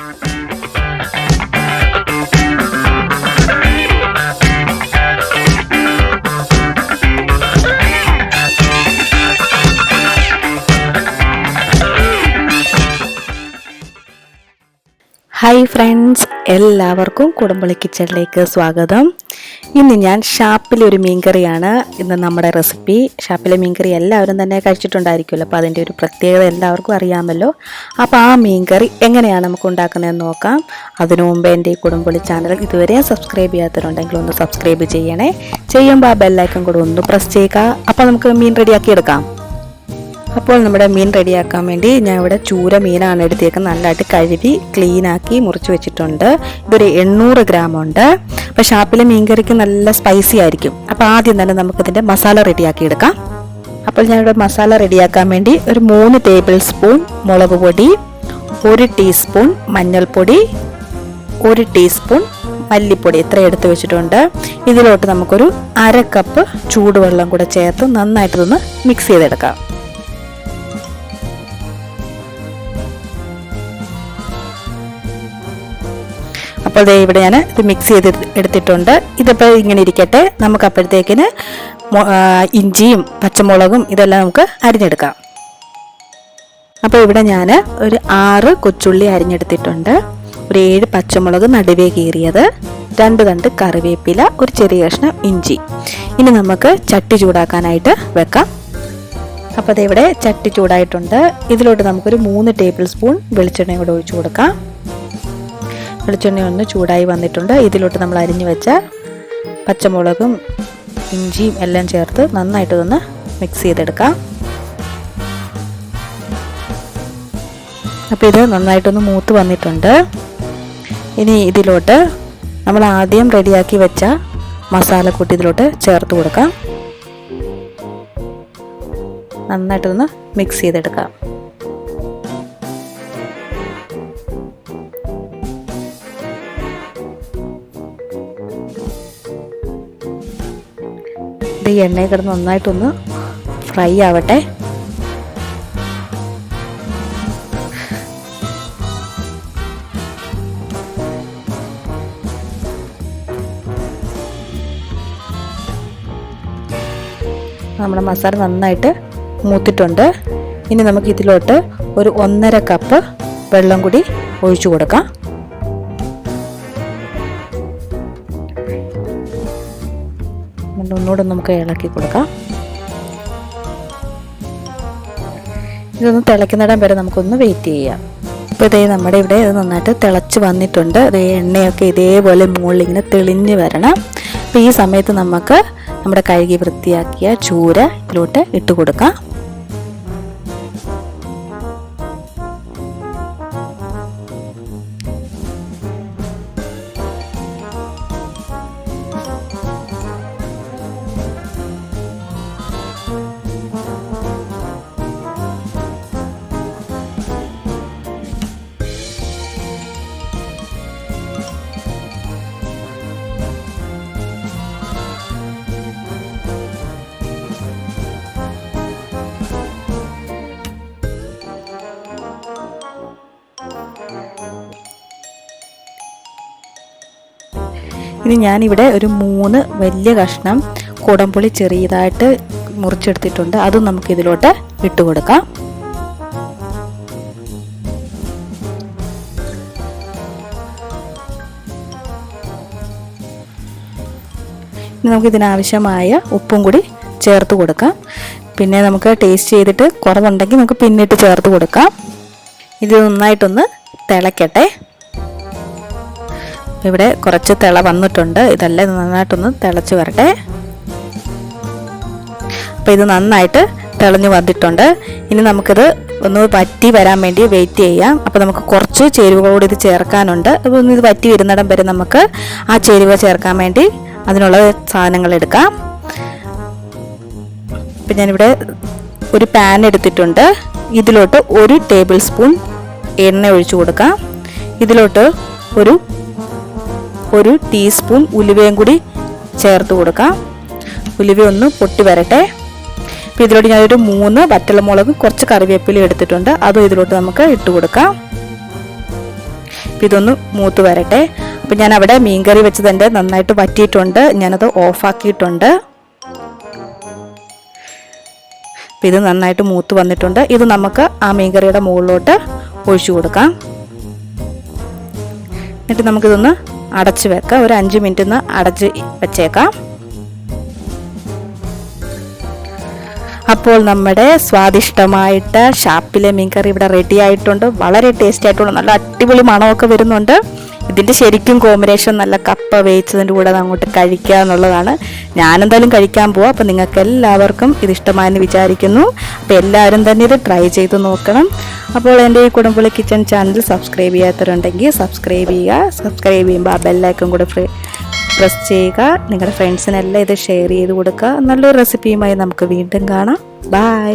Hi friends, എല്ലാവർക്കും കുടംപുളി കിച്ചണിലേക്ക് സ്വാഗതം. ഇന്ന് ഞാൻ ഷാപ്പിലെ ഒരു മീൻകറിയാണ് ഇന്ന് നമ്മുടെ റെസിപ്പി. ഷാപ്പിലെ മീൻകറി എല്ലാവരും തന്നെ കഴിച്ചിട്ടുണ്ടായിരിക്കുമല്ലോ, അപ്പോൾ അതിൻ്റെ ഒരു പ്രത്യേകത എല്ലാവർക്കും അറിയാമല്ലോ. അപ്പോൾ ആ മീൻകറി എങ്ങനെയാണ് നമുക്ക് ഉണ്ടാക്കുന്നതെന്ന് നോക്കാം. അതിനു മുമ്പ് എൻ്റെ ഈ കുടംപുളി ചാനൽ ഇതുവരെ സബ്സ്ക്രൈബ് ചെയ്യാത്തവരുണ്ടെങ്കിൽ ഒന്ന് സബ്സ്ക്രൈബ് ചെയ്യണേ. ചെയ്യുമ്പോൾ ആ ബെല്ലൈക്കൺ കൂടെ ഒന്ന് പ്രസ് ചെയ്യുക. അപ്പോൾ നമുക്ക് മീൻ റെഡിയാക്കി എടുക്കാം. അപ്പോൾ നമ്മുടെ മീൻ റെഡിയാക്കാൻ വേണ്ടി ഞാൻ ഇവിടെ ചൂര മീനാണ് എടുത്തേക്കുന്നത്. നല്ലതായിട്ട് കഴുകി ക്ലീനാക്കി മുറിച്ച് വെച്ചിട്ടുണ്ട്. ഇതൊരു 800 ഗ്രാം ഉണ്ട്. അപ്പോൾ ഷാപ്പിലെ മീൻകറിക്ക് നല്ല സ്പൈസി ആയിരിക്കും. അപ്പോൾ ആദ്യം തന്നെ നമുക്കിതിൻ്റെ മസാല റെഡിയാക്കി എടുക്കാം. അപ്പോൾ ഞാനിവിടെ മസാല റെഡിയാക്കാൻ വേണ്ടി ഒരു 3 ടേബിൾ സ്പൂൺ മുളക് പൊടി, 1 ടീസ്പൂൺ മഞ്ഞൾപ്പൊടി, 1 ടീസ്പൂൺ മല്ലിപ്പൊടി ഇത്ര എടുത്ത് വെച്ചിട്ടുണ്ട്. ഇതിലോട്ട് നമുക്കൊരു 1/2 കപ്പ് ചൂടുവെള്ളം കൂടെ ചേർത്ത് നന്നായിട്ടൊന്ന് മിക്സ് ചെയ്തെടുക്കാം. അപ്പോൾ ഇവിടെ ഞാൻ ഇത് മിക്സ് ചെയ്ത് എടുത്തിട്ടുണ്ട്. ഇതിപ്പോൾ ഇങ്ങനെ ഇരിക്കട്ടെ. നമുക്ക് അപ്പോഴത്തേക്കിന് ഇഞ്ചിയും പച്ചമുളകും ഇതെല്ലാം നമുക്ക് അരിഞ്ഞെടുക്കാം. അപ്പോൾ ഇവിടെ ഞാൻ ഒരു 6 കൊച്ചുള്ളി അരിഞ്ഞെടുത്തിട്ടുണ്ട്, ഒരു 7 പച്ചമുളക് നടുവേ കീറിയത്, 2 തണ്ട് കറിവേപ്പില, ഒരു ചെറിയ കഷ്ണം ഇഞ്ചി. ഇനി നമുക്ക് ചട്ടി ചൂടാക്കാനായിട്ട് വെക്കാം. അപ്പോൾ ഇവിടെ ചട്ടി ചൂടായിട്ടുണ്ട്. ഇതിലോട്ട് നമുക്കൊരു 3 ടേബിൾ സ്പൂൺ വെളിച്ചെണ്ണയും കൂടെ ഒഴിച്ചു കൊടുക്കാം. വെളിച്ചെണ്ണ ഒന്ന് ചൂടായി വന്നിട്ടുണ്ട്. ഇതിലോട്ട് നമ്മൾ അരിഞ്ഞു വെച്ച പച്ചമുളകും ഇഞ്ചിയും എല്ലാം ചേർത്ത് നന്നായിട്ടൊന്ന് മിക്സ് ചെയ്തെടുക്കാം. അപ്പോൾ ഇത് നന്നായിട്ടൊന്ന് മൂത്ത് വന്നിട്ടുണ്ട്. ഇനി ഇതിലോട്ട് നമ്മൾ ആദ്യം റെഡിയാക്കി വെച്ച മസാലക്കൂട്ട് ഇതിലോട്ട് ചേർത്ത് കൊടുക്കാം. നന്നായിട്ടൊന്ന് മിക്സ് ചെയ്തെടുക്കാം. ഈ എണ്ണയിൽ കിടന്ന് നന്നായിട്ടൊന്ന് ഫ്രൈ ആവട്ടെ. നമ്മുടെ മസാല നന്നായിട്ട് മൂത്തിട്ടുണ്ട്. ഇനി നമുക്ക് ഇതിലോട്ട് ഒരു 1.5 കപ്പ് വെള്ളം കൂടി ഒഴിച്ചു കൊടുക്കാം. ഒന്നുകൂടെ നമുക്ക് ഇളക്കി കൊടുക്കാം. ഇതൊന്ന് തിളയ്ക്കുന്നിടം വരെ നമുക്കൊന്ന് വെയിറ്റ് ചെയ്യാം. ഇപ്പോൾ ഇതേ നമ്മുടെ ഇവിടെ ഇത് നന്നായിട്ട് തിളച്ച് വന്നിട്ടുണ്ട്. ഇതേ എണ്ണയൊക്കെ ഇതേപോലെ മുകളിൽ ഇങ്ങനെ തെളിഞ്ഞ് വരണം. അപ്പോൾ ഈ സമയത്ത് നമുക്ക് നമ്മുടെ കഴുകി വൃത്തിയാക്കിയ ചൂര ഇതിലോട്ട് ഇട്ട് കൊടുക്കാം. ഇനി ഞാനിവിടെ ഒരു 3 വലിയ കഷ്ണം കുടംപുളി ചെറിയതായിട്ട് മുറിച്ചെടുത്തിട്ടുണ്ട്. അതും നമുക്ക് ഇതിലോട്ട് ഇട്ട് കൊടുക്കാം. ഇനി നമുക്ക് ഇതിനാവശ്യമായ ഉപ്പും കൂടി ചേർത്ത് കൊടുക്കാം. പിന്നെ നമുക്ക് ടേസ്റ്റ് ചെയ്തിട്ട് കുറവുണ്ടെങ്കിൽ നമുക്ക് പിന്നിട്ട് ചേർത്ത് കൊടുക്കാം. ഇത് നന്നായിട്ടൊന്ന് തിളയ്ക്കട്ടെ. ഇവിടെ കുറച്ച് തിള വന്നിട്ടുണ്ട്. ഇതെല്ലാം നന്നായിട്ടൊന്ന് തിളച്ച് വരട്ടെ. അപ്പോൾ ഇത് നന്നായിട്ട് തിളഞ്ഞ് വന്നിട്ടുണ്ട്. ഇനി നമുക്കിത് ഒന്ന് വറ്റി വരാൻ വേണ്ടി വെയിറ്റ് ചെയ്യാം. അപ്പോൾ നമുക്ക് കുറച്ച് ചേരുവകളോട് ഇത് ചേർക്കാനുണ്ട്. അപ്പോൾ ഒന്ന് ഇത് വറ്റി വരുന്നിടം വരെ നമുക്ക് ആ ചേരുവ ചേർക്കാൻ വേണ്ടി അതിനുള്ള സാധനങ്ങൾ എടുക്കാം. അപ്പം ഞാനിവിടെ ഒരു പാൻ എടുത്തിട്ടുണ്ട്. ഇതിലോട്ട് 1 ടേബിൾ സ്പൂൺ എണ്ണ ഒഴിച്ചു കൊടുക്കാം. ഇതിലോട്ട് ഒരു ടീസ്പൂൺ ഉലുവയും കൂടി ചേർത്ത് കൊടുക്കാം. ഉലുവ ഒന്ന് പൊട്ടി വരട്ടെ. അപ്പോൾ ഇതിലോട്ട് ഞാനൊരു 3 വറ്റൽമുളകും കുറച്ച് കറിവേപ്പിലയും എടുത്തിട്ടുണ്ട്. അതും ഇതിലോട്ട് നമുക്ക് ഇട്ട് കൊടുക്കാം. അപ്പോൾ ഇതൊന്ന് മൂത്ത് വരട്ടെ. അപ്പോൾ ഞാൻ അവിടെ മീൻകറി വെച്ചതിൻ്റെ നന്നായിട്ട് വറ്റിയിട്ടുണ്ട്, ഞാനത് ഓഫാക്കിയിട്ടുണ്ട്. അപ്പോൾ ഇത് നന്നായിട്ട് മൂത്ത് വന്നിട്ടുണ്ട്. ഇത് നമുക്ക് ആ മീൻകറിയുടെ മുകളിലോട്ട് ഒഴിച്ചു കൊടുക്കാം. എന്നിട്ട് നമുക്കിതൊന്ന് അടച്ച് വെക്കാം. ഒരു 5 മിനിറ്റ് ഒന്ന് അടച്ച് വെച്ചേക്കാം. അപ്പോൾ നമ്മുടെ സ്വാദിഷ്ടമായിട്ട് ഷാപ്പിലെ മീൻകറി ഇവിടെ റെഡി ആയിട്ടുണ്ട്. വളരെ ടേസ്റ്റി ആയിട്ടുള്ള നല്ല അടിപൊളി മണമൊക്കെ വരുന്നുണ്ട്. ഇതിൻ്റെ ശരിക്കും കോമ്പിനേഷൻ നല്ല കപ്പ വേവിച്ചതിൻ്റെ കൂടെ അങ്ങോട്ട് കഴിക്കുക എന്നുള്ളതാണ്. ഞാനെന്തായാലും കഴിക്കാൻ പോവാം. അപ്പോൾ നിങ്ങൾക്ക് എല്ലാവർക്കും ഇത് ഇഷ്ടമായെന്ന് വിചാരിക്കുന്നു. അപ്പോൾ എല്ലാവരും തന്നെ ഇത് ട്രൈ ചെയ്ത് നോക്കണം. അപ്പോൾ എൻ്റെ ഈ കുടംപുളി കിച്ചൺ ചാനൽ സബ്സ്ക്രൈബ് ചെയ്യാത്തവരുണ്ടെങ്കിൽ സബ്സ്ക്രൈബ് ചെയ്യുക. സബ്സ്ക്രൈബ് ചെയ്യുമ്പോൾ ആ ബെല്ലൈക്കൺ കൂടെ പ്രസ് ചെയ്യുക. നിങ്ങളുടെ ഫ്രണ്ട്സിനെല്ലാം ഇത് ഷെയർ ചെയ്ത് കൊടുക്കുക. നല്ലൊരു റെസിപ്പിയുമായി നമുക്ക് വീണ്ടും കാണാം. ബൈ.